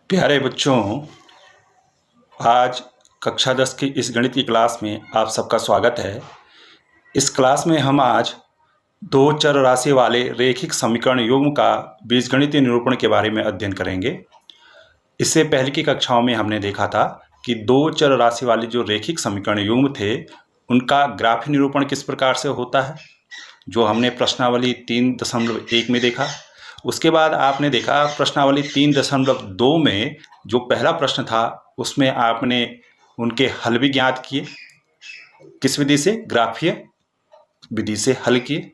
प्यारे बच्चों, आज कक्षा 10 की इस गणित की क्लास में आप सबका स्वागत है। इस क्लास में हम आज दो चर राशि वाले रेखिक समीकरण युग्म का बीजगणितीय निरूपण के बारे में अध्ययन करेंगे। इससे पहले की कक्षाओं में हमने देखा था कि दो चर राशि वाले जो रेखिक समीकरण युग्म थे उनका ग्राफीय निरूपण किस प्रकार से होता है, जो हमने प्रश्नावली 3.1 में देखा। उसके बाद आपने देखा प्रश्नावली 3.2 में जो पहला प्रश्न था उसमें आपने उनके हल भी ज्ञात किए। किस विधि से? ग्राफीय विधि से हल किए।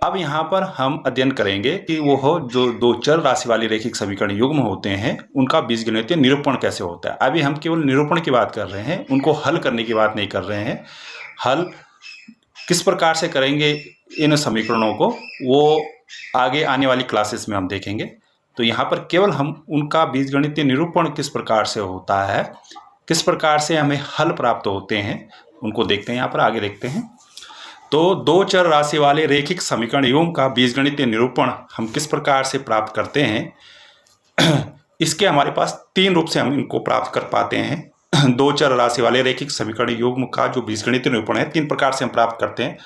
अब यहाँ पर हम अध्ययन करेंगे कि वो जो दो चर राशि वाली रेखिक समीकरण युग्म होते हैं उनका बीजगणितीय निरूपण कैसे होता है। अभी हम केवल निरूपण की बात कर रहे हैं, उनको हल करने की बात नहीं कर रहे हैं। हल किस प्रकार से करेंगे इन समीकरणों को वो आगे आने वाली क्लासेस में हम देखेंगे। तो यहाँ पर केवल हम उनका बीजगणितीय निरूपण किस प्रकार से होता है, किस प्रकार से हमें हल प्राप्त होते हैं, उनको देखते हैं। यहाँ पर आगे देखते हैं। तो दो चर राशि वाले रेखिक समीकरण युग्म का बीजगणितीय निरूपण हम किस प्रकार से प्राप्त करते हैं इसके हमारे पास तीन रूप से हम इनको प्राप्त कर पाते हैं। दो चर राशि वाले रेखिक समीकरण युग्म का जो बीजगणितीय निरूपण है तीन प्रकार से हम प्राप्त करते हैं।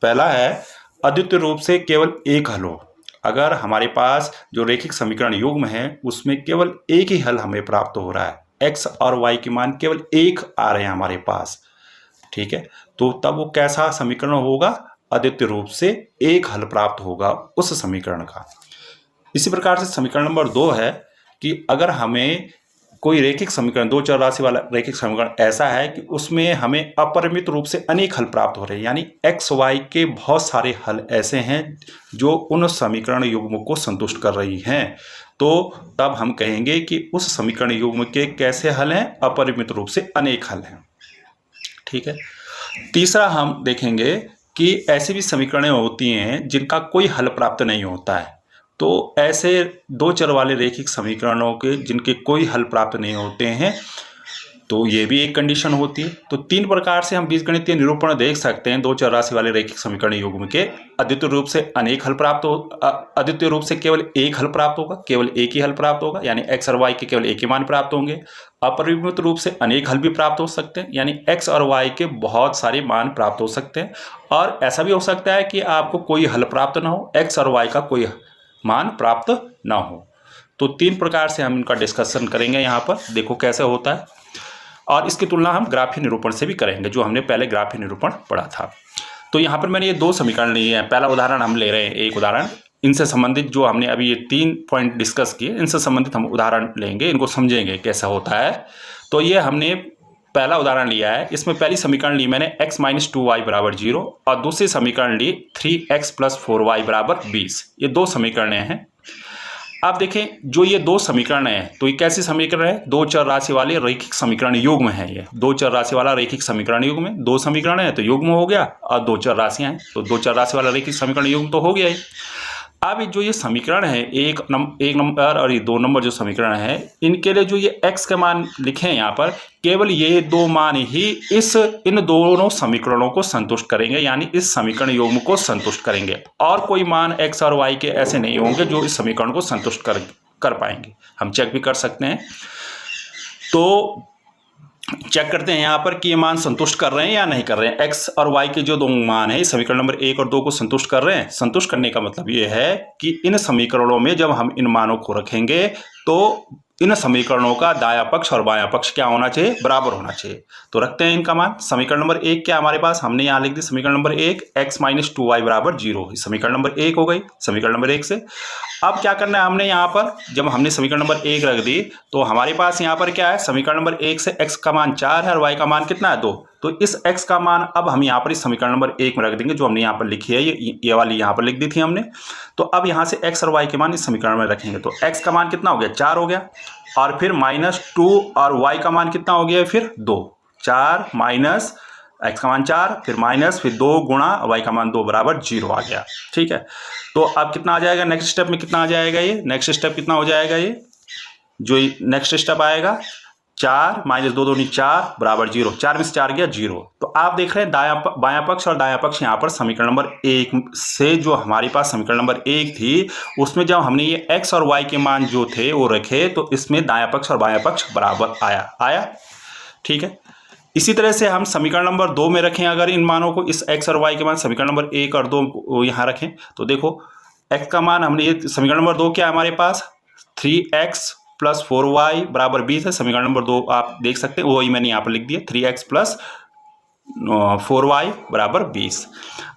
पहला है अद्वितीय रूप से केवल एक हल हो। अगर हमारे पास जो रेखिक समीकरण युग्म है उसमें केवल एक ही हल हमें प्राप्त हो रहा है, x और y के मान केवल एक आ रहे हैं हमारे पास, ठीक है, तो तब वो कैसा समीकरण होगा? अद्वितीय रूप से एक हल प्राप्त होगा उस समीकरण का। इसी प्रकार से समीकरण नंबर 2 है कि अगर हमें कोई रेखिक समीकरण, दो चर राशि वाला रेखिक समीकरण ऐसा है कि उसमें हमें अपरिमित रूप से अनेक हल प्राप्त हो रहे हैं, यानी x y के बहुत सारे हल ऐसे हैं जो उन समीकरण युग्म को संतुष्ट कर रही हैं, तो तब हम कहेंगे कि उस समीकरण युग्म के कैसे हल हैं? अपरिमित रूप से अनेक हल हैं, ठीक है। तीसरा हम देखेंगे कि ऐसी भी समीकरणें होती हैं जिनका कोई हल प्राप्त नहीं होता है। तो ऐसे दो चर वाले रेखिक समीकरणों के जिनके कोई हल प्राप्त नहीं होते हैं, तो ये भी एक कंडीशन होती है। तो तीन प्रकार से हम बीजगणितीय निरूपण देख सकते हैं दो चर राशि वाले रेखिक समीकरण युग्म के। अद्वितीय रूप से अनेक हल प्राप्त हो, अद्वितीय रूप से केवल एक हल प्राप्त होगा, केवल एक ही हल प्राप्त होगा, यानी x और y के केवल एक ही मान प्राप्त होंगे। अपरिमित रूप से अनेक हल भी प्राप्त हो सकते हैं, यानी x और y के बहुत सारे मान प्राप्त हो सकते हैं। और ऐसा भी हो सकता है कि आपको कोई हल प्राप्त ना हो, x और y का कोई मान प्राप्त ना हो। तो तीन प्रकार से हम इनका डिस्कशन करेंगे यहाँ पर, देखो कैसे होता है। और इसकी तुलना हम ग्राफीय निरूपण से भी करेंगे, जो हमने पहले ग्राफीय निरूपण पढ़ा था। तो यहाँ पर मैंने ये दो समीकरण लिए हैं। पहला उदाहरण हम ले रहे हैं, एक उदाहरण इनसे संबंधित, जो हमने अभी ये 3 पॉइंट डिस्कस किए इनसे संबंधित हम उदाहरण लेंगे, इनको समझेंगे कैसा होता है। तो ये हमने पहला उदाहरण लिया है, इसमें पहली समीकरण ली मैंने x - 2y = 0 और दूसरी समीकरण ली 3x + 4y = 20। ये दो समीकरण हैं। अब देखें जो ये दो समीकरण हैं, तो ये कैसे समीकरण है? दो चर राशि वाले रेखिक समीकरण युग्म है। ये दो चर राशि वाला रेखिक समीकरण युग्म है। दो समीकरण है तो युग्म हो गया, और दो चर राशियां हैं तो दो चर राशि वाला रेखिक समीकरण युग्म तो हो गया ही। अब जो ये समीकरण है एक नंबर और ये 2 नंबर जो समीकरण है, इनके लिए जो ये x के मान लिखे हैं यहाँ पर, केवल ये दो मान ही इन दोनों समीकरणों को संतुष्ट करेंगे, यानी इस समीकरण युग्म को संतुष्ट करेंगे। और कोई मान x और y के ऐसे नहीं होंगे जो इस समीकरण को संतुष्ट कर पाएंगे। हम चेक भी कर सकते हैं। तो चेक करते हैं यहाँ पर कि ये मान संतुष्ट कर रहे हैं या नहीं कर रहे हैं। x और y के जो दो मान है समीकरण नंबर 1 और 2 को संतुष्ट कर रहे हैं। संतुष्ट करने का मतलब ये है कि इन समीकरणों में जब हम इन मानों को रखेंगे तो इन समीकरणों का दायां पक्ष और बायां पक्ष क्या होना चाहिए? बराबर होना चाहिए। तो रखते हैं इनका मान। समीकरण नंबर 1 क्या हमारे पास, हमने यहाँ लिख दी समीकरण नंबर 1 x - 2y = 0। समीकरण नंबर 1 हो गई समीकरण नंबर 1 से। अब क्या करना है हमने यहाँ पर, जब हमने समीकरण नंबर 1 रख दी तो हमारे पास यहाँ पर क्या है, समीकरण नंबर 1 से x का मान 4 है और y का मान कितना है? 2। तो इस x का मान अब हम यहाँ पर इस समीकरण नंबर 1 में रख देंगे, जो हमने यहाँ पर लिखी है, ये वाली यहाँ पर लिख दी थी हमने। तो अब यहाँ से x और y के मान इस समीकरण में रखेंगे। तो x का मान कितना हो गया? 4 हो गया, और फिर -2 और y का मान कितना हो गया? फिर 2। 4 माइनस x का मान 4, फिर माइनस, फिर 2 गुणा y का मान 2 = 0 आ गया, ठीक है। तो अब कितना आ जाएगा? नेक्स्ट स्टेप में कितना आ जाएगा? ये नेक्स्ट स्टेप कितना हो जाएगा? ये जो नेक्स्ट स्टेप आएगा 4 माइनस 2 दूनी 4 बराबर 0, 4 में से 4 गया 0। तो आप देख रहे हैं बायां पक्ष और दायां पक्ष यहाँ पर समीकरण नंबर 1 से जो हमारे पास समीकरण नंबर 1 थी उसमें जब हमने ये x और y के मान जो थे वो रखे तो इसमें दायां पक्ष और बायां पक्ष बराबर आया। ठीक है, इसी तरह से हम समीकरण नंबर 2 में रखें अगर इन मानों को, इस x और y के मान समीकरण नंबर 1 और 2 यहाँ रखें तो देखो x का मान हमने, ये समीकरण नंबर 2 क्या है हमारे पास 3x प्लस 4y बराबर 20 है। समीकरण नंबर 2 आप देख सकते हैं, वही मैंने यहाँ पर लिख दिया 3x प्लस 4y बराबर 20।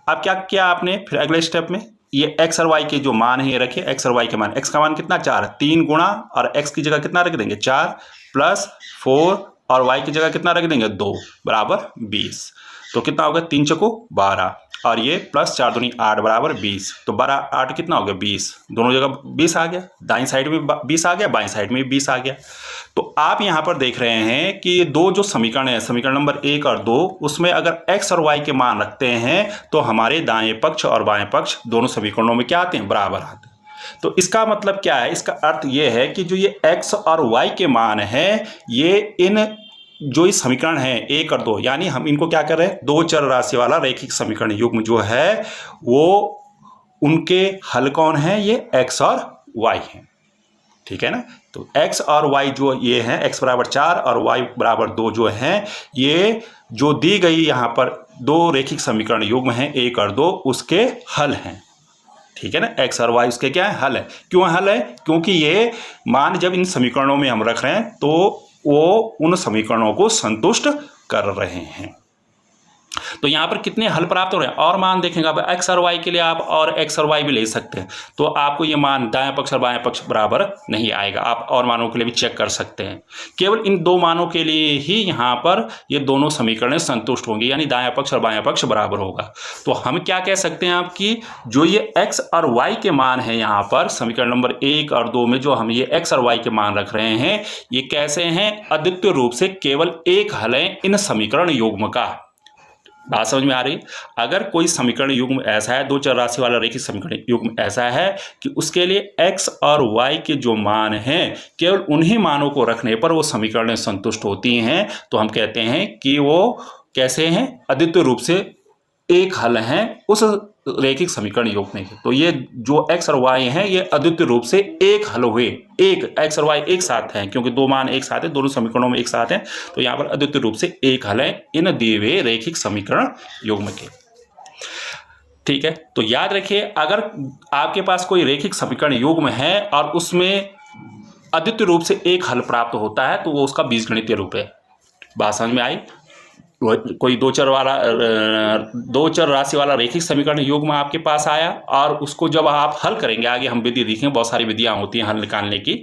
अब क्या किया आपने फिर अगले स्टेप में, ये x और y के जो मान है ये रखे, x और y के मान, x का मान कितना 4 है, 3 गुणा और x की जगह कितना रख देंगे 4 प्लस 4 और y की जगह कितना रख देंगे 2 बराबर 20। तो कितना होगा 3 चौको 12 और ये प्लस 4 दूनी 8 बराबर 20। तो 12 8 कितना हो गया 20, दोनों जगह 20 आ गया, दाईं साइड में 20 आ गया, बाईं साइड में 20 आ गया। तो आप यहाँ पर देख रहे हैं कि ये दो जो समीकरण है, समीकरण नंबर 1 और 2, उसमें अगर x और y के मान रखते हैं तो हमारे दाएं पक्ष और बाएं पक्ष दोनों समीकरणों में क्या आते हैं, बराबर आते हैं। तो इसका मतलब क्या है, इसका अर्थ ये है कि जो ये x और y के मान है ये इन जो इस समीकरण है 1 और 2, यानी हम इनको क्या कर रहे हैं, दो चर राशि वाला रैखिक समीकरण युग्म जो है वो उनके हल कौन है, ये x और y है। ठीक है ना, तो x और y जो ये हैं, x बराबर 4 और y बराबर 2 जो हैं, ये जो दी गई यहाँ पर दो रैखिक समीकरण युग्म हैं 1 और 2 उसके हल हैं। ठीक है ना, x और y उसके क्या है, हल है। क्यों हल है, क्योंकि ये मान जब इन समीकरणों में हम रख रहे हैं तो वो उन समीकरणों को संतुष्ट कर रहे हैं। तो यहाँ पर कितने हल प्राप्त हो रहे हैं, और मान देखेंगे अब x और y के लिए आप और x और y भी ले सकते हैं, तो आपको ये मान दायां पक्ष और बायां पक्ष बराबर नहीं आएगा। आप और मानों के लिए भी चेक कर सकते हैं, केवल इन दो मानों के लिए ही यहाँ पर ये दोनों समीकरण संतुष्ट होंगे, यानी दायां पक्ष और बायां पक्ष बराबर होगा। तो हम क्या कह सकते हैं आपकी, जो ये x और y के मान है यहाँ पर समीकरण नंबर 1 और 2 में जो हम ये x और y के मान रख रहे हैं, ये कैसे हैं, अद्वितीय रूप से केवल एक हल है इन समीकरण युग्म का। बात समझ में आ रही। अगर कोई समीकरण युग्म ऐसा है, दो चर राशि वाला रैखिक समीकरण युग्म ऐसा है कि उसके लिए x और y के जो मान हैं केवल उन्हीं मानों को रखने पर वो समीकरण संतुष्ट होती हैं, तो हम कहते हैं कि वो कैसे हैं, अद्वितीय रूप से एक हल हैं उस रैखिक समीकरण युग्म के। तो ये जो x और y हैं ये अद्वितीय रूप से एक हल हुए, एक x और y एक साथ हैं, क्योंकि दो मान एक साथ हैं, दोनों समीकरणों में एक साथ हैं, तो यहाँ पर अद्वितीय रूप से एक हल है इन दिए हुए रैखिक समीकरण युग्म के। ठीक है, तो याद रखिए अगर आपके पास कोई रैखिक समीकरण युग्म है और उसमें अद्वितीय रूप से एक हल प्राप्त होता है तो वो उसका बीजगणितीय रूप है। बात समझ में आई। कोई दो चर राशि वाला रैखिक समीकरण युग्म आपके पास आया और उसको जब आप हल करेंगे, आगे हम विधि देखेंगे, बहुत सारी विधियां होती हैं हल निकालने की,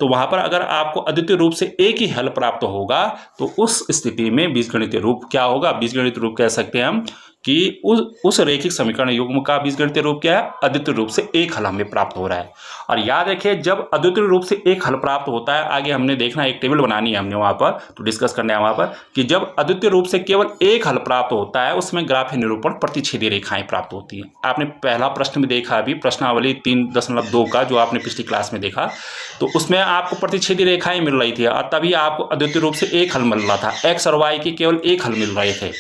तो वहां पर अगर आपको अद्वितीय रूप से एक ही हल प्राप्त होगा तो उस स्थिति में बीजगणितीय रूप क्या होगा, बीजगणितीय रूप कह सकते हैं हम कि उस रैखिक समीकरण युग्म का बीजगणितीय रूप क्या है, अद्वितीय रूप से एक हल हमें प्राप्त हो रहा है। और याद रखिए जब अद्वितीय रूप से एक हल प्राप्त होता है, आगे हमने देखना एक टेबल बनानी है हमने वहां पर, तो डिस्कस करना है वहां पर कि जब अद्वितीय रूप से केवल एक हल प्राप्त होता है उसमें ग्राफीय निरूपण प्रतिच्छेदी रेखाएं प्राप्त होती हैं। आपने पहला प्रश्न में देखा अभी प्रश्नावली 3.2 का जो आपने पिछली क्लास में देखा, तो उसमें आपको प्रतिच्छेदी रेखाएं मिल रही थी और तभी आपको अद्वितीय रूप से एक हल मिल रहा था, एक्स और वाई के केवल एक हल मिल रहे थे।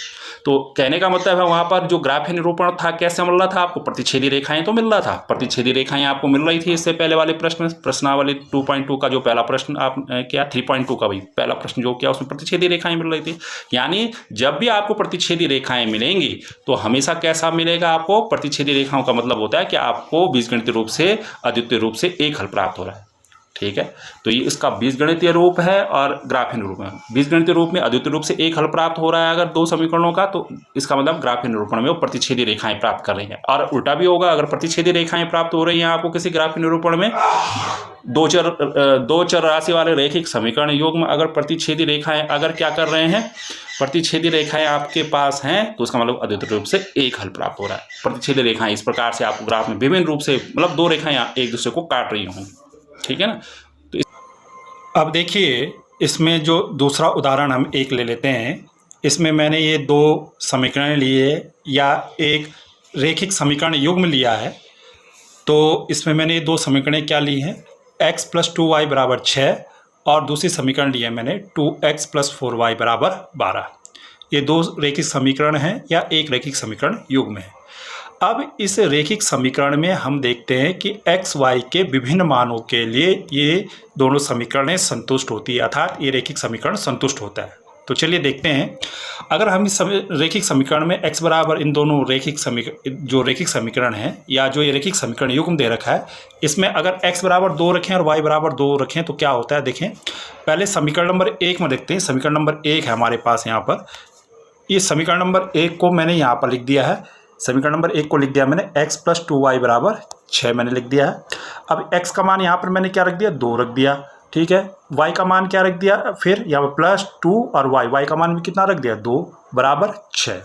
तो कहने का मतलब है वहां पर जो ग्राफीय निरूपण था कैसे मिल रहा था, आपको प्रतिच्छेदी रेखाएं तो मिल रहा था, प्रतिच्छेदी रेखाएं आपको मिल रही थी। इससे पहले वाले प्रश्नावली 2.2 का जो पहला प्रश्न आप किया, 3.2 का भी पहला प्रश्न जो किया उसमें प्रतिच्छेदी रेखाएं मिल रही थी। यानी जब भी आपको प्रतिच्छेदी रेखाएं मिलेंगी तो हमेशा कैसा मिलेगा, आपको प्रतिच्छेदी रेखाओं का मतलब होता है कि आपको बीजगणितीय रूप से अद्वितीय रूप से एक हल प्राप्त हो रहा है। ठीक है, तो ये इसका बीजगणितीय रूप है और ग्राफीय रूप है। बीजगणितीय रूप में अद्वितीय रूप से एक हल प्राप्त हो रहा है अगर दो समीकरणों का, तो इसका मतलब ग्राफीय निरूपण में वो प्रतिच्छेदी रेखाएं प्राप्त कर रही हैं। और उल्टा भी होगा, अगर प्रतिच्छेदी रेखाएं प्राप्त हो रही हैं आपको किसी ग्राफीय निरूपण में, दो चर राशि वाले रैखिक समीकरण युग्म अगर प्रतिच्छेदी रेखाएं अगर क्या कर रहे हैं, प्रतिच्छेदी रेखाएं आपके पास हैं, तो उसका मतलब अद्वितीय रूप से एक हल प्राप्त हो रहा है। प्रतिच्छेदी रेखाएं इस प्रकार से आपको ग्राफ में विभिन्न रूप से मतलब दो रेखाएं एक दूसरे को काट रही होंगी। ठीक है ना। तो अब देखिए इसमें जो दूसरा उदाहरण हम एक ले लेते हैं, इसमें मैंने ये दो समीकरण लिए या एक रैखिक समीकरण युग्म लिया है। तो इसमें मैंने ये दो समीकरण क्या ली हैं, x + 2y = 6 और दूसरी समीकरण ली है मैंने 2x + 4y = 12। ये दो रैखिक समीकरण हैं या एक रैखिक समीकरण युग्म है। अब इस रैखिक समीकरण में हम देखते हैं कि x y के विभिन्न मानों के लिए ये दोनों समीकरणें संतुष्ट होती है, अर्थात ये रैखिक समीकरण संतुष्ट होता है। तो चलिए देखते हैं, अगर हम इस रैखिक समीकरण में x बराबर इन दोनों जो रैखिक समीकरण है या जो ये रैखिक समीकरण युग्म दे रखा है, इसमें अगर x बराबर 2 रखें और y बराबर 2 रखें तो क्या होता है देखें। पहले समीकरण नंबर 1 में देखते हैं। समीकरण नंबर 1 है हमारे पास यहाँ पर। इस समीकरण नंबर 1 को मैंने यहाँ पर लिख दिया है। समीकरण नंबर 1 को लिख दिया मैंने x + 2y = 6 मैंने लिख दिया है। अब x का मान यहाँ पर मैंने क्या रख दिया, 2 रख दिया, ठीक है। y का मान क्या रख दिया, फिर यहाँ पर +2 और y का मान भी कितना रख दिया, 2 = 6।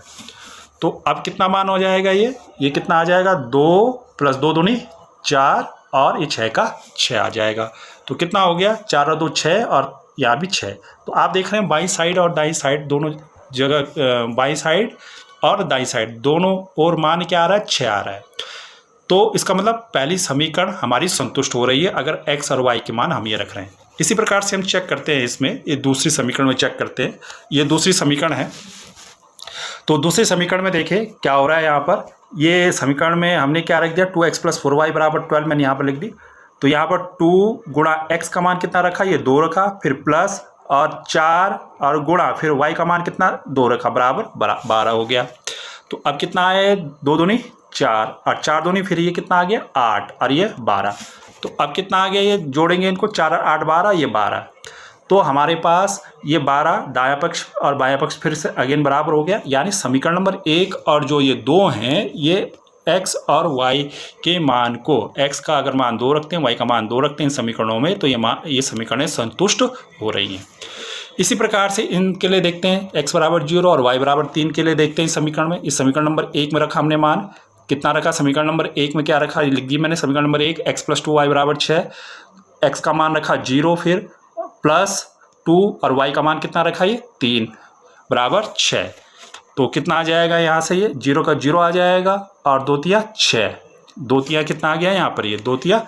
तो अब कितना मान हो जाएगा, ये कितना आ जाएगा, 2 + 2 दूनी 4 और ये 6 का 6 आ जाएगा। तो कितना हो गया, 4 और 2 6 और यहाँ भी 6। तो आप देख रहे हैं बाईं साइड और दाईं साइड दोनों जगह, बाईं साइड और दाईं साइड दोनों और मान क्या आ रहा है, 6 आ रहा है। तो इसका मतलब पहली समीकरण हमारी संतुष्ट हो रही है अगर x और y के मान हम ये रख रहे हैं। इसी प्रकार से हम चेक करते हैं, इसमें ये दूसरी समीकरण में चेक करते हैं। ये दूसरी समीकरण है। तो दूसरी समीकरण में देखिए क्या हो रहा है। यहाँ पर ये समीकरण में हमने क्या रख दिया, 2x + 4y = 12 मैंने यहाँ पर लिख दी। तो यहाँ पर 2 गुणा x का मान कितना रखा, ये 2 रखा, फिर प्लस और 4 और गुणा फिर y का मान कितना, 2 रखा, बराबर 12 हो गया। तो अब कितना आया, 2 दूनी 4 और 4 दूनी फिर ये कितना आ गया, 8 और ये 12। तो अब कितना आ गया, ये जोड़ेंगे इनको, 4 और 8 12, ये 12। तो हमारे पास ये 12 दायां पक्ष और बायां पक्ष फिर से अगेन बराबर हो गया। यानी समीकरण नंबर 1 और जो ये 2 हैं, ये x और y के मान को, x का अगर मान 2 रखते हैं, y का मान 2 रखते हैं इन समीकरणों में, तो ये समीकरणें संतुष्ट हो रही हैं। इसी प्रकार से इनके लिए देखते हैं, x = 0 और y = 3 के लिए देखते हैं इस समीकरण में। इस समीकरण नंबर 1 में रखा हमने मान, कितना रखा, समीकरण नंबर 1 में क्या रखा, लिख दी मैंने। समीकरण नंबर 1 x + 2y = 6, x का मान रखा 0, फिर +2 और y का मान कितना रखा, ये 3 = 6। तो कितना आ जाएगा यहाँ से, ये 0 का 0 आ जाएगा और 2 तिया 6, 2 तिया कितना आ गया यहाँ पर, ये 2 तिया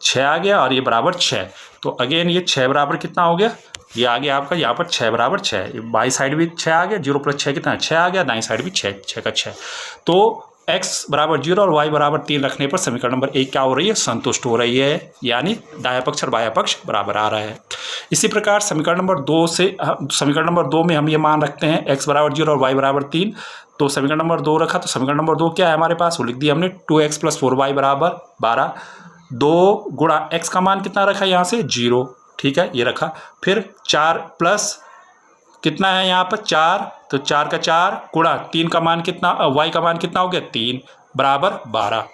6 आ गया और ये बराबर 6। तो अगेन ये 6 बराबर कितना हो गया, ये आ गया आपका यहाँ पर 6 = 6। बाई साइड भी 6 आ गया, 0 + 6 कितना 6 आ गया, दाईं साइड भी 6, 6 का 6। तो x = 0 और y = 3 रखने पर समीकरण नंबर 1 क्या हो रही है, संतुष्ट हो रही है। यानी दायां पक्ष और बायां पक्ष बराबर आ रहा है। इसी प्रकार समीकरण नंबर 2 में हम ये मान रखते हैं, x = 0 और y = 3। तो समीकरण नंबर 2 रखा, तो समीकरण नंबर 2 क्या है हमारे पास, वो लिख दिया हमने, 2x + 4y = 12। 2 गुणा x का मान कितना रखा यहाँ से, 0, ठीक है, ये रखा। फिर 4 प्लस कितना है यहाँ पर 4, तो 4 का 4 गुणा 3 का मान कितना, y का मान कितना हो गया, 3 = 12।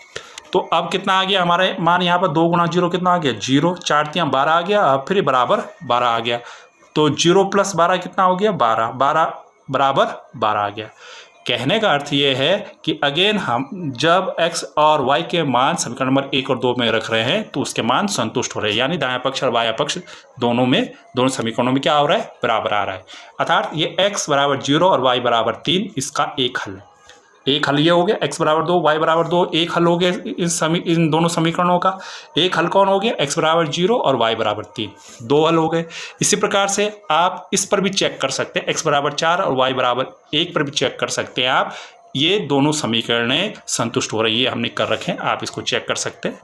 तो अब कितना आ गया हमारे मान यहाँ पर, 2 गुणा 0 कितना आ गया, 0, 4 तियाँ 12 आ गया, अब फिर बराबर 12 आ गया। तो 0 + 12 कितना हो गया, 12, 12 = 12 आ गया। कहने का अर्थ ये है कि अगेन हम जब x और y के मान समीकरण नंबर 1 और 2 में रख रहे हैं तो उसके मान संतुष्ट हो रहे हैं। यानी दायां पक्ष और बायां पक्ष दोनों समीकरणों में क्या हो रहा है, बराबर आ रहा है। अर्थात ये x = 0 और y = 3 इसका एक हल ये हो गया। x = 2 y = 2 एक हल हो गया इन दोनों समीकरणों का। एक हल कौन हो गया, x = 0 और y = 3, 2 हल हो गए। इसी प्रकार से आप इस पर भी चेक कर सकते हैं, x = 4 और y = 1 पर भी चेक कर सकते हैं आप। ये दोनों समीकरणें संतुष्ट हो रही है, हमने कर रखे हैं, आप इसको चेक कर सकते हैं।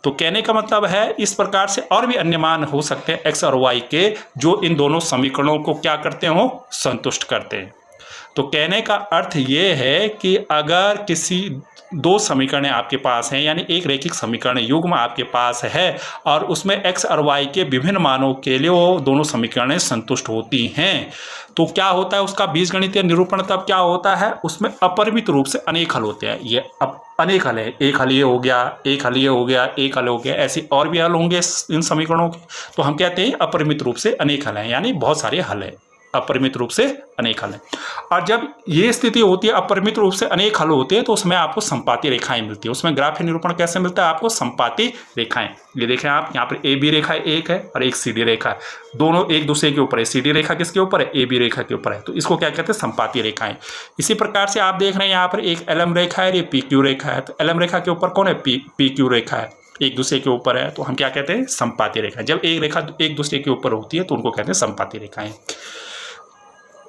तो कहने का मतलब है इस प्रकार से और भी अन्य मान हो सकते हैं x और y के, जो इन दोनों समीकरणों को क्या करते हो, संतुष्ट करते हैं। तो कहने का अर्थ ये है कि अगर किसी 2 समीकरण आपके पास हैं, यानी एक रैखिक समीकरण युग्म आपके पास है और उसमें x और y के विभिन्न मानों के लिए वो दोनों समीकरणें संतुष्ट होती हैं, तो क्या होता है उसका बीजगणितीय निरूपण तब क्या होता है, उसमें अपरिमित रूप से अनेक हल होते हैं। ये अनेक हल है, एक हल ये हो गया, एक हल ये हो गया, एक हल हो गया, ऐसे और भी हल होंगे इन समीकरणों के। तो हम कहते हैं अपरिमित रूप से अनेक हल हैं, यानी बहुत सारे हल हैं, अपरिमित रूप से अनेक हल हैं। और जब ये स्थिति होती है अपरिमित रूप से अनेक हल होते हैं तो उसमें आपको संपाती रेखाएं मिलती है। उसमें ग्राफीय निरूपण कैसे मिलता है आपको, संपाती रेखाएं। ये देखें आप, यहाँ पर AB रेखा एक है और एक CD रेखा है, दोनों एक दूसरे के ऊपर है। CD रेखा किसके ऊपर है, AB रेखा के ऊपर है, तो इसको क्या कहते हैं, संपाती रेखाएं। इसी प्रकार से आप देख रहे हैं यहाँ पर एक LM रेखा है, ये PQ रेखा है। तो LM रेखा के ऊपर कौन है, PQ रेखा है, एक दूसरे के ऊपर है तो हम क्या कहते हैं, संपाती रेखाएं। जब एक रेखा एक दूसरे के ऊपर होती है तो उनको कहते हैं संपाती रेखाएं।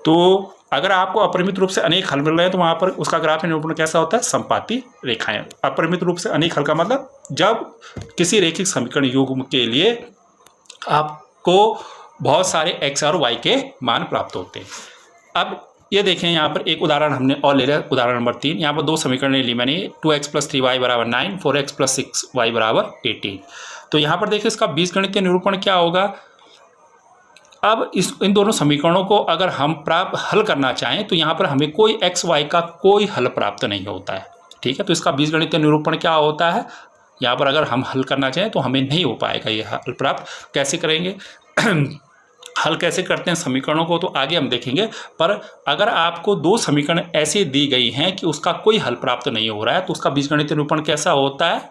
तो अगर आपको अपरिमित रूप से अनेक हल मिल रहे हैं तो वहां पर उसका ग्राफीय निरूपण कैसा होता है, संपाती रेखाएं। अपरिमित रूप से अनेक हल का मतलब जब किसी रैखिक समीकरण युग्म के लिए आपको बहुत सारे x और y के मान प्राप्त होते हैं। अब ये देखें, यहाँ पर एक उदाहरण हमने और ले लिया, उदाहरण नंबर 3। यहाँ पर दो समीकरण ली मैंने, 2x + 3y = 9, 4x + 6y = 18। तो यहाँ पर देखिए इसका बीजगणितीय निरूपण क्या होगा। अब इन दोनों समीकरणों को अगर हम हल करना चाहें तो यहाँ पर हमें कोई x y का कोई हल प्राप्त नहीं होता है, ठीक है। तो इसका बीजगणितीय निरूपण क्या होता है, यहाँ पर अगर हम हल करना चाहें तो हमें नहीं हो पाएगा ये हल प्राप्त। कैसे करेंगे हल कैसे करते हैं समीकरणों को तो आगे हम देखेंगे, पर अगर आपको दो समीकरण ऐसे दी गई हैं कि उसका कोई हल प्राप्त नहीं हो रहा है तो उसका बीजगणितीय निरूपण कैसा होता है,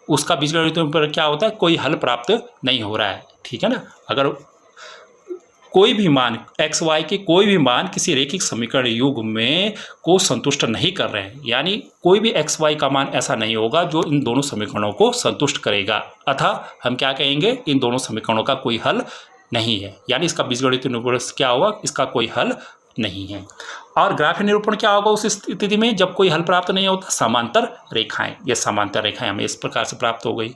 उसका बीजगणितीय निरूपण क्या होता है, कोई हल प्राप्त नहीं हो रहा है, ठीक है ना। अगर कोई भी मान x y के कोई भी मान किसी रैखिक समीकरण युग्म में को संतुष्ट नहीं कर रहे हैं, यानी कोई भी x y का मान ऐसा नहीं होगा जो इन दोनों समीकरणों को संतुष्ट करेगा, अतः हम क्या कहेंगे, इन दोनों समीकरणों का कोई हल नहीं है, यानी इसका बीजगणितीय निरूपण क्या होगा, इसका कोई हल नहीं है। और ग्राफीय निरूपण क्या होगा उस स्थिति में जब कोई हल प्राप्त नहीं होता, समांतर रेखाएं। ये समांतर रेखाएं हमें इस प्रकार से प्राप्त हो गई।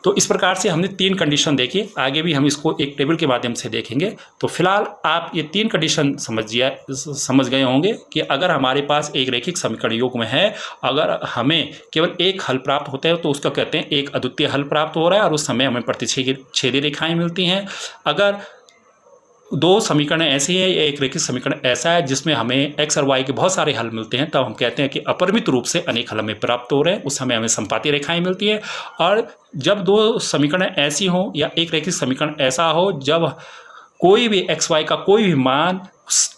तो इस प्रकार से हमने 3 कंडीशन देखी, आगे भी हम इसको एक टेबल के माध्यम से देखेंगे। तो फिलहाल आप ये 3 कंडीशन समझ गए होंगे कि अगर हमारे पास एक रैखिक समीकरण युग्म है, अगर हमें केवल एक हल प्राप्त होता है तो उसका कहते हैं एक अद्वितीय हल प्राप्त हो रहा है और उस समय हमें प्रतिच्छेदी रेखाएं मिलती हैं। अगर दो समीकरण ऐसे हैं, एक रैखिक समीकरण ऐसा है जिसमें हमें x और y के बहुत सारे हल मिलते हैं, तब हम कहते हैं कि अपरिमित रूप से अनेक हल हमें प्राप्त हो रहे हैं, उस समय हमें संपाती रेखाएं मिलती है। और जब दो समीकरण ऐसी हों या एक रैखिक समीकरण ऐसा हो जब कोई भी x y का कोई भी मान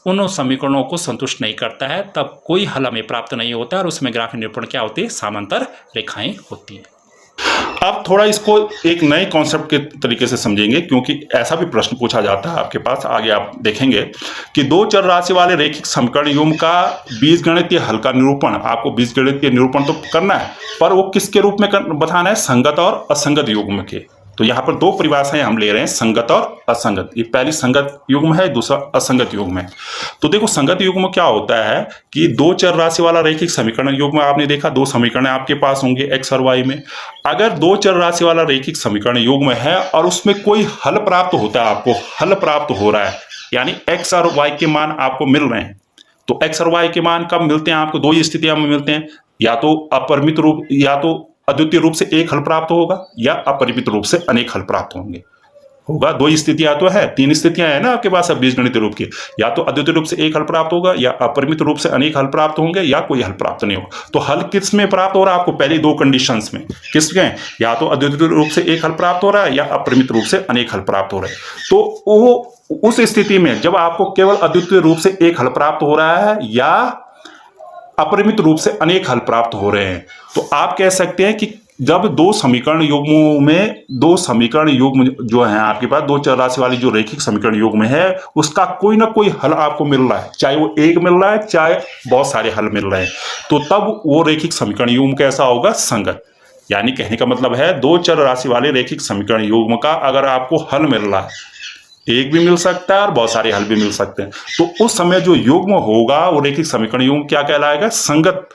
उन समीकरणों को संतुष्ट नहीं करता है, तब कोई हल हमें प्राप्त नहीं होता और उसमें ग्राफीय निरूपण क्या होती है, समांतर रेखाएं होती हैं। अब थोड़ा इसको एक नए कॉन्सेप्ट के तरीके से समझेंगे, क्योंकि ऐसा भी प्रश्न पूछा जाता है आपके पास, आगे आप देखेंगे कि दो चर राशि वाले रैखिक समीकरण युग्म का बीजगणितीय हल का निरूपण, आपको बीजगणितीय निरूपण तो करना है पर वो किसके रूप में बताना है, संगत और असंगत युग्म के। तो यहाँ पर 2 परिभाषाएं हम ले रहे हैं, संगत और असंगत। ये पहली संगत युग्म है, दूसरा असंगत युग्म है। तो देखो संगत युग्म क्या होता है कि दो चर राशि वाला रैखिक समीकरण युग्म, आपने देखा 2 समीकरण आपके पास होंगे x और y में। अगर दो चर राशि वाला रैखिक समीकरण युग्म है और उसमें कोई हल प्राप्त होता है, आपको हल प्राप्त हो रहा है, यानी x और y के मान आपको मिल रहे हैं। तो x और y के मान कब मिलते हैं आपको, 2 ही स्थितियां में मिलते हैं, या तो अपरिमित रूप, या तो अद्वितीय रूप से एक हल प्राप्त होगा या अपरिमित रूप से अनेक हल प्राप्त होगा। 2 स्थितियां तो है, 3 स्थितियां है ना आपके पास अब बीजगणितीय रूप की, या तो अद्वितीय रूप से एक हल प्राप्त होगा या अपरिमित रूप से अनेक हल प्राप्त होंगे या कोई हल प्राप्त नहीं होगा। तो हल किस में प्राप्त हो रहा है आपको, पहली 2 कंडीशंस में, किसके, या तो अद्वितीय रूप से एक हल प्राप्त हो रहा है या अपरिमित रूप से अनेक हल प्राप्त हो रहे हैं। तो वो उस स्थिति में जब आपको केवल अद्वितीय रूप से एक हल प्राप्त हो रहा है या अपरिमित रूप से अनेक हल प्राप्त हो रहे हैं, तो आप कह सकते हैं कि जब 2 समीकरण युग्मों में 2 समीकरण युग्म जो है आपके पास, 2 चर राशि वाली जो रैखिक समीकरण युग्म है, उसका कोई ना कोई हल आपको मिल रहा है, चाहे वो एक मिल रहा है चाहे बहुत सारे हल मिल रहे हैं, तो तब वो रैखिक समीकरण युग्म कैसा होगा, संगत। यानी कहने का मतलब है 2 चर राशि वाले रैखिक समीकरण युग्म का अगर आपको हल मिल रहा है, एक भी मिल सकता है और बहुत सारे हल भी मिल सकते हैं, तो उस समय जो युग्म होगा वो रैखिक समीकरण युग्म क्या कहलाएगा, संगत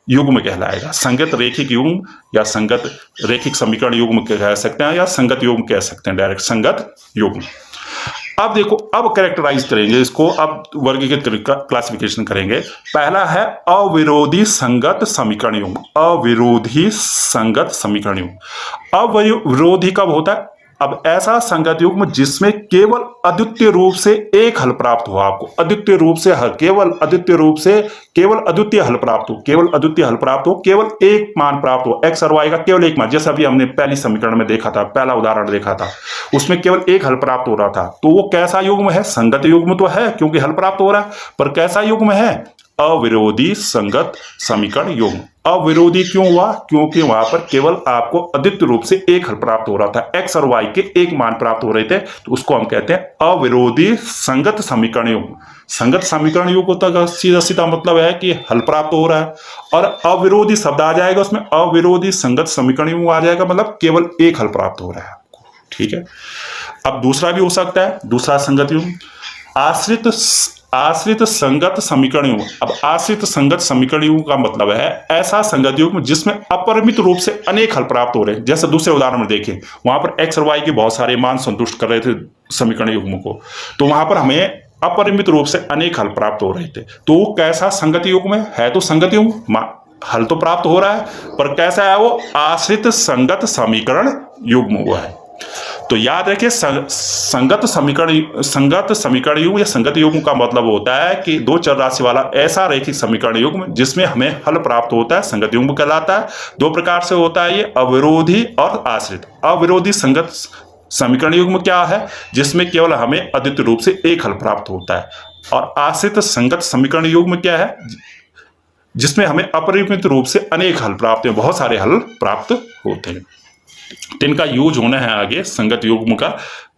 युग्म कहलाएगा। संगत रैखिक युग्म या संगत रैखिक समीकरण युग्म कह सकते हैं या संगत युग्म कह सकते हैं, डायरेक्ट संगत युग्म। अब देखो, अब कैरेक्टराइज करेंगे इसको, अब वर्गीकृत क्लासिफिकेशन करेंगे। पहला है अविरोधी संगत समीकरण युग्म, अविरोधी संगत समीकरण युग्म। अविरोधी कब होता है, अब ऐसा संगत युग्म जिसमें केवल अद्वितीय रूप से एक हल प्राप्त हो, आपको अद्वितीय रूप से हल, केवल अद्वितीय रूप से केवल अद्वितीय हल प्राप्त हो, केवल अद्वितीय हल प्राप्त हो, केवल एक मान प्राप्त हो, x और y का केवल एक मान, जैसा अभी हमने पहली समीकरण में देखा था, पहला उदाहरण देखा था, उसमें केवल एक हल प्राप्त हो रहा था। तो वो कैसा युग्म है, संगत युग्म तो है क्योंकि हल प्राप्त हो रहा है, पर कैसा युग्म है, अविरोधी संगत समीकरण युग्म। अविरोधी क्यों हुआ? क्योंकि वहां पर केवल आपको अद्वितीय रूप से एक हल प्राप्त हो रहा था, एक्स और वाई के एक मान प्राप्त हो रहे थे, तो उसको हम कहते हैं अविरोधी संगत समीकरण युग्म। संगत समीकरण युग्म का सीधा सीधा मतलब है कि हल प्राप्त हो रहा है, और अविरोधी शब्द आ जाएगा उसमें, अविरोधी संगत समीकरण युग्म आ जाएगा, मतलब केवल एक हल प्राप्त हो रहा है आपको। ठीक है, अब दूसरा भी हो सकता है, दूसरा संगत युग्म आश्रित संगत समीकरण युग्म। अब आश्रित संगत समीकरण युग्म का मतलब है ऐसा संगत युग्म जिसमें अपरिमित रूप से अनेक हल प्राप्त हो रहे हैं। जैसे दूसरे उदाहरण में देखें, वहां पर एक्स और वाई के बहुत सारे मान संतुष्ट कर रहे थे समीकरण युग्म को, तो वहां पर हमें अपरिमित रूप से अनेक हल प्राप्त हो रहे थे। तो वो कैसा संगत युग्म है तो संगत युग्म, हल तो प्राप्त हो रहा है पर कैसा है वो? आश्रित संगत समीकरण युग्म हुआ है। तो याद रखिए, संगत समीकरण युग्म या संगत युग्म का मतलब होता है कि दो चर राशि वाला ऐसा रैखिक समीकरण युग्म जिसमें हमें हल प्राप्त होता है, संगत युग्म कहलाता है। दो प्रकार से होता है ये, अविरोधी और आश्रित। अविरोधी संगत समीकरण युग्म क्या है? जिसमें केवल हमें अद्वितीय रूप से एक हल प्राप्त होता है। और आश्रित संगत समीकरण युग्म क्या है? जिसमें हमें अपरिमित रूप से अनेक हल प्राप्त, बहुत सारे हल प्राप्त होते हैं। तो इनका यूज होना है आगे संगत युग्म का,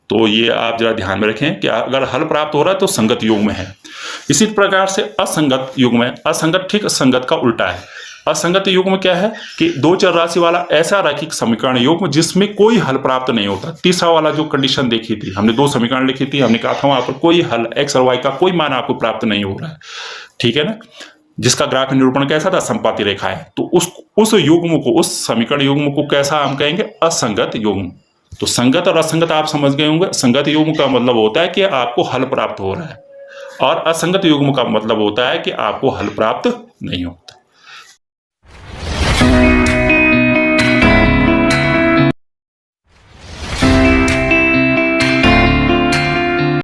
तो ये आप जरा ध्यान में रखें कि अगर हल प्राप्त हो रहा है तो संगत युग्म है। इसी प्रकार से असंगत युग्म है। असंगत ठीक संगत का उल्टा है। असंगत युग्म क्या है कि दो चर राशि वाला ऐसा रैखिक समीकरण युग्म जिसमें कोई हल प्राप्त नहीं होता। तीसरा वाला जो कंडीशन देखी थी, हमने दो समीकरण लिखी थी, हमने कहा था वहां पर कोई हल एक्स और वाई का कोई मान आपको प्राप्त नहीं हो रहा है, ठीक है ना, जिसका ग्राफ निरूपण कैसा था? समपाती रेखा है। तो उस युग्म को, उस समीकरण युग्म को कैसा हम कहेंगे? असंगत युग्म। तो संगत और असंगत आप समझ गए होंगे। संगत युग्म का मतलब होता है कि आपको हल प्राप्त हो रहा है, और असंगत युग्म का मतलब होता है कि आपको हल प्राप्त नहीं होता।